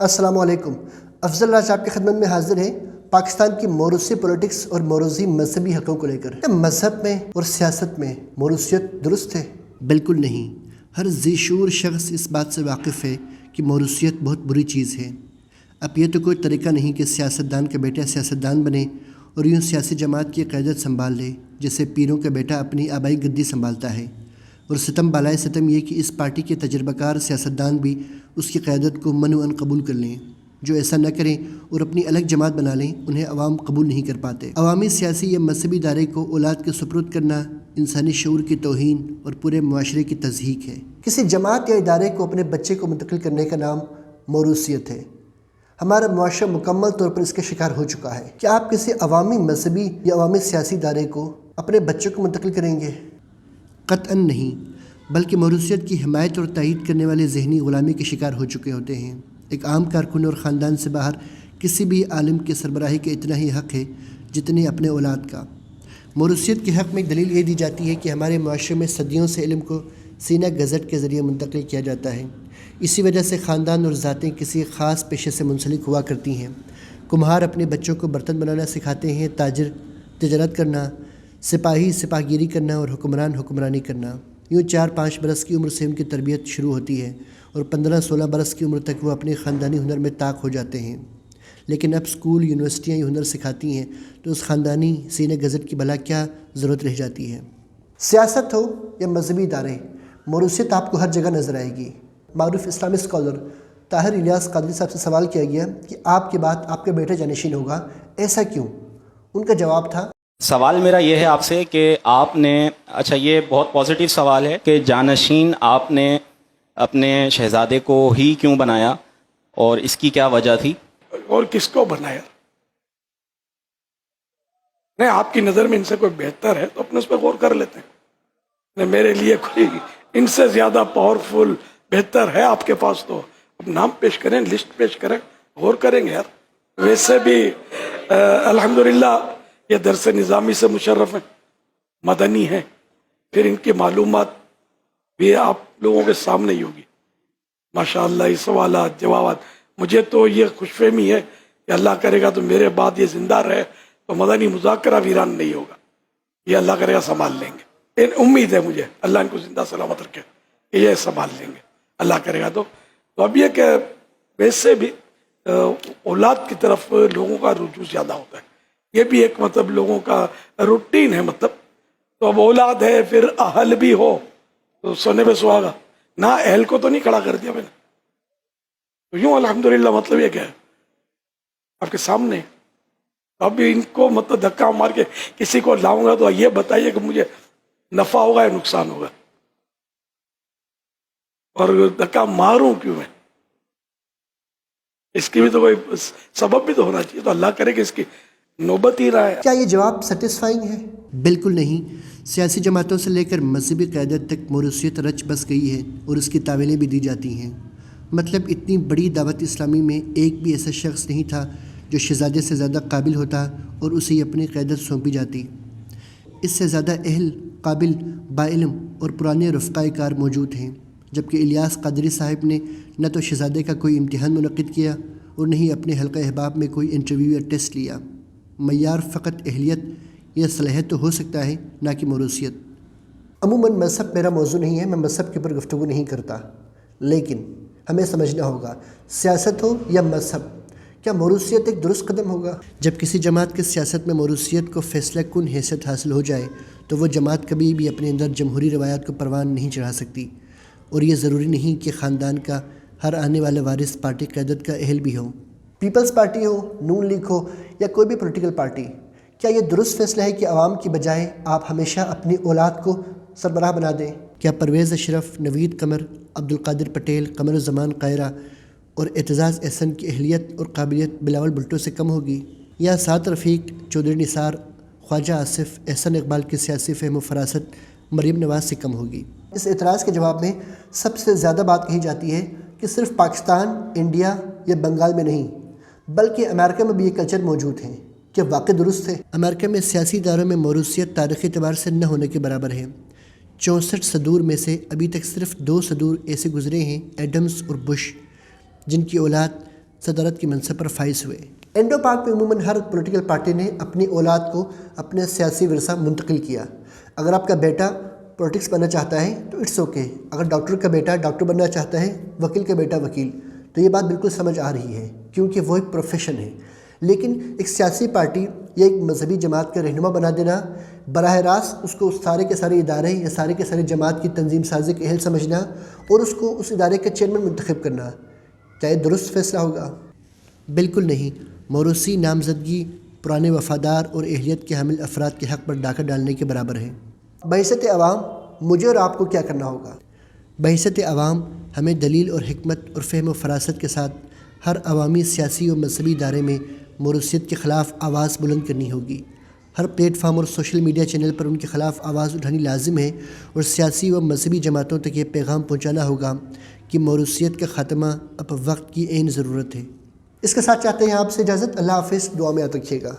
السلام علیکم۔ افضل راج آپ کی خدمت میں حاضر ہیں پاکستان کی موروثی پولیٹکس اور موروثی مذہبی حقوں کو لے کر۔ کیا مذہب میں اور سیاست میں موروثیت درست ہے؟ بالکل نہیں۔ ہر ذی شعور شخص اس بات سے واقف ہے کہ موروثیت بہت بری چیز ہے۔ اب یہ تو کوئی طریقہ نہیں کہ سیاستدان کا بیٹا سیاستدان بنے اور یوں سیاسی جماعت کی قیادت سنبھال لے جیسے پیروں کا بیٹا اپنی آبائی گدی سنبھالتا ہے، اور ستم بالائے ستم یہ کہ اس پارٹی کے تجربہ کار سیاستدان بھی اس کی قیادت کو منوعاً قبول کر لیں۔ جو ایسا نہ کریں اور اپنی الگ جماعت بنا لیں انہیں عوام قبول نہیں کر پاتے۔ عوامی سیاسی یا مذہبی ادارے کو اولاد کے سپرد کرنا انسانی شعور کی توہین اور پورے معاشرے کی تضحیک ہے۔ کسی جماعت یا ادارے کو اپنے بچے کو منتقل کرنے کا نام موروثیت ہے۔ ہمارا معاشرہ مکمل طور پر اس کا شکار ہو چکا ہے۔ کیا آپ کسی عوامی مذہبی یا عوامی سیاسی ادارے کو اپنے بچوں کو منتقل کریں گے؟ قطعاً نہیں، بلکہ موروثیت کی حمایت اور تائید کرنے والے ذہنی غلامی کے شکار ہو چکے ہوتے ہیں۔ ایک عام کارکن اور خاندان سے باہر کسی بھی عالم کے سربراہی کا اتنا ہی حق ہے جتنے اپنے اولاد کا۔ موروثیت کے حق میں ایک دلیل یہ دی جاتی ہے کہ ہمارے معاشرے میں صدیوں سے علم کو سینہ گزٹ کے ذریعے منتقل کیا جاتا ہے۔ اسی وجہ سے خاندان اور ذاتیں کسی خاص پیشے سے منسلک ہوا کرتی ہیں۔ کمہار اپنے بچوں کو برتن بنانا سکھاتے ہیں، تاجر تجارت کرنا، سپاہی سپاہ گیری کرنا اور حکمران حکمرانی کرنا۔ یوں 4-5 برس کی عمر سے ان کی تربیت شروع ہوتی ہے اور 15-16 برس کی عمر تک وہ اپنے خاندانی ہنر میں طاق ہو جاتے ہیں۔ لیکن اب اسکول یونیورسٹیاں یہ ہنر سکھاتی ہیں تو اس خاندانی سینہ گزٹ کی بھلا کیا ضرورت رہ جاتی ہے؟ سیاست ہو یا مذہبی ادارے، موروثیت آپ کو ہر جگہ نظر آئے گی۔ معروف اسلامی اسکالر طاہر الیاس قادری صاحب سے سوال کیا گیا کہ آپ کے بعد آپ کا بیٹا جانشین ہوگا، ایسا کیوں؟ ان کا جواب تھا، سوال میرا یہ ہے آپ سے کہ آپ نے یہ بہت پازیٹیو سوال ہے کہ جانشین آپ نے اپنے شہزادے کو ہی کیوں بنایا اور اس کی کیا وجہ تھی؟ اور کس کو بنایا؟ نہیں، آپ کی نظر میں ان سے کوئی بہتر ہے تو اپنے اس پہ غور کر لیتے ہیں۔ نہیں، میرے لیے کوئی ان سے زیادہ پاورفل بہتر ہے آپ کے پاس تو اب نام پیش کریں، لسٹ پیش کریں، غور کریں گے یار۔ ویسے بھی الحمدللہ یہ درس نظامی سے مشرف ہیں، مدنی ہیں، پھر ان کی معلومات بھی آپ لوگوں کے سامنے ہی ہوگی۔ ماشاءاللہ یہ سوالات جوابات، مجھے تو یہ خوش فہمی ہے کہ اللہ کرے گا تو میرے بعد یہ زندہ رہے تو مدنی مذاکرہ ویران نہیں ہوگا، یہ اللہ کرے گا سنبھال لیں گے۔ امید ہے مجھے اللہ ان کو زندہ سلامت رکھے کہ یہ سنبھال لیں گے اللہ کرے گا تو اب یہ کہ ویسے بھی اولاد کی طرف لوگوں کا رجوع زیادہ ہوتا ہے، یہ بھی ایک لوگوں کا روٹین ہے۔ تو اب اولاد ہے پھر اہل بھی ہو تو سونے پہ سہاگا، نہ اہل کو تو نہیں کھڑا کر دیا میں نے، تو یوں الحمدللہ یہ کہ آپ کے سامنے اب ان کو دھکا مار کے کسی کو لاؤں گا تو یہ بتائیے کہ مجھے نفع ہوگا یا نقصان ہوگا، اور دھکا ماروں کیوں میں؟ اس کی بھی تو کوئی سبب بھی تو ہونا چاہیے، تو اللہ کرے کہ اس کی نوبت ہی رہا ہے۔ کیا یہ جواب سیٹسفائنگ ہے؟ بالکل نہیں۔ سیاسی جماعتوں سے لے کر مذہبی قیادت تک موروثیت رچ بس گئی ہے اور اس کی تعویلیں بھی دی جاتی ہیں۔ مطلب اتنی بڑی دعوت اسلامی میں ایک بھی ایسا شخص نہیں تھا جو شہزادے سے زیادہ قابل ہوتا اور اسے اپنی قیادت سونپی جاتی۔ اس سے زیادہ اہل، قابل، باعلم اور پرانے رفقائے کار موجود ہیں، جبکہ الیاس قادری صاحب نے نہ تو شہزادے کا کوئی امتحان منعقد کیا اور نہ ہی اپنے حلقہ احباب میں کوئی انٹرویو یا ٹیسٹ لیا۔ معیار فقط اہلیت یا صلاحیت تو ہو سکتا ہے، نہ کہ موروثیت۔ عموماً مذہب میرا موضوع نہیں ہے، میں مذہب کے اوپر گفتگو نہیں کرتا، لیکن ہمیں سمجھنا ہوگا سیاست ہو یا مذہب، کیا موروثیت ایک درست قدم ہوگا؟ جب کسی جماعت کے سیاست میں موروثیت کو فیصلہ کن حیثیت حاصل ہو جائے تو وہ جماعت کبھی بھی اپنے اندر جمہوری روایات کو پروان نہیں چڑھا سکتی، اور یہ ضروری نہیں کہ خاندان کا ہر آنے والا وارث پارٹی قیادت کا اہل بھی ہو۔ پیپلز پارٹی ہو، نون لیگ ہو یا کوئی بھی پولیٹیکل پارٹی، کیا یہ درست فیصلہ ہے کہ عوام کی بجائے آپ ہمیشہ اپنی اولاد کو سربراہ بنا دیں؟ کیا پرویز اشرف، نوید قمر، عبدالقادر پٹیل، قمر الزمان قاہرہ اور اعتزاز احسن کی اہلیت اور قابلیت بلاول بھٹو سے کم ہوگی؟ یا سعد رفیق، چودھری نثار، خواجہ آصف، احسن اقبال کی سیاسی فہم و فراست مریم نواز سے کم ہوگی؟ اس اعتراض کے جواب میں سب سے زیادہ بات کہی جاتی ہے کہ صرف پاکستان، انڈیا یا بنگال میں نہیں بلکہ امریکہ میں بھی یہ کلچر موجود ہے۔ کیا واقع درست ہے؟ امریکہ میں سیاسی اداروں میں موروثیت تاریخی اعتبار سے نہ ہونے کے برابر ہے۔ 64 صدور میں سے ابھی تک صرف 2 صدور ایسے گزرے ہیں، ایڈمز اور بش، جن کی اولاد صدارت کی منصب پر فائز ہوئے۔ انڈو پاک میں عموماً ہر پولیٹیکل پارٹی نے اپنی اولاد کو اپنے سیاسی ورثہ منتقل کیا۔ اگر آپ کا بیٹا پولیٹکس بننا چاہتا ہے تو اٹس اوکے، اگر ڈاکٹر کا بیٹا ڈاکٹر بننا چاہتا ہے، وکیل کا بیٹا وکیل، تو یہ بات بالکل سمجھ آ رہی ہے کیونکہ وہ ایک پروفیشن ہے۔ لیکن ایک سیاسی پارٹی یا ایک مذہبی جماعت کا رہنما بنا دینا، براہ راست اس کو سارے کے سارے ادارے یا سارے کے سارے جماعت کی تنظیم سازی کا اہل سمجھنا اور اس کو اس ادارے کا چیئرمین منتخب کرنا، کیا یہ درست فیصلہ ہوگا؟ بالکل نہیں۔ موروثی نامزدگی پرانے وفادار اور اہلیت کے حامل افراد کے حق پر ڈاکہ ڈالنے کے برابر ہے۔ بحیثیت عوام مجھے اور آپ کو کیا کرنا ہوگا؟ بحیثیت عوام ہمیں دلیل اور حکمت اور فہم و فراست کے ساتھ ہر عوامی سیاسی و مذہبی ادارے میں موروثیت کے خلاف آواز بلند کرنی ہوگی۔ ہر پلیٹ فارم اور سوشل میڈیا چینل پر ان کے خلاف آواز اٹھانی لازم ہے اور سیاسی و مذہبی جماعتوں تک یہ پیغام پہنچانا ہوگا کہ موروثیت کا خاتمہ اب وقت کی عین ضرورت ہے۔ اس کے ساتھ چاہتے ہیں آپ سے اجازت۔ اللہ حافظ، دعا میں یاد رکھیے گا۔